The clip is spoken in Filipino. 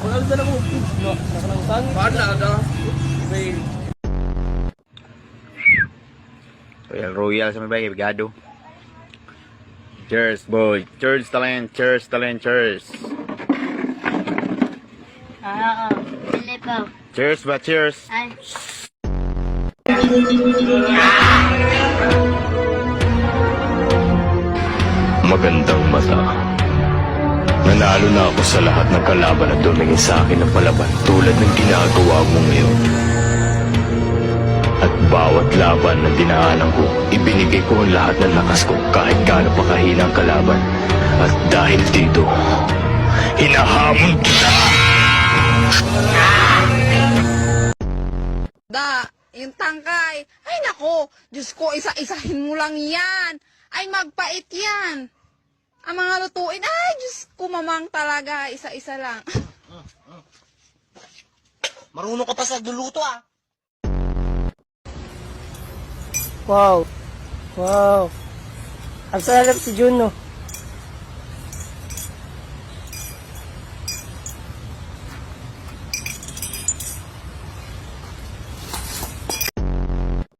Wala na lang mo. No, nakanang sangit. Wala na. Royal Royal sa may bagay, bigado. Cheers, boy. Cheers, talent. Cheers, talent. Cheers. Oo. Dili po. Cheers ba? Cheers. Ay. Magandang mata. Nanalo na ako sa lahat ng kalaban at tumingin sa akin ng palaban tulad ng ginagawa mo ngayon. At bawat laban na dinaanan ko, ibinigay ko ang lahat ng lakas ko kahit gaano pa kahina ang kalaban. At dahil dito, hinahamon kita! Yung tangkay. Ay nako, Diyos ko, isa-isahin mo lang yan. Ay magpait yan. Ang mga lutuin, ay Diyos ko, mamang talaga, isa-isa lang. Marunong ka pa sa luluto ah. Wow. Wow. Ang sarap si Juno.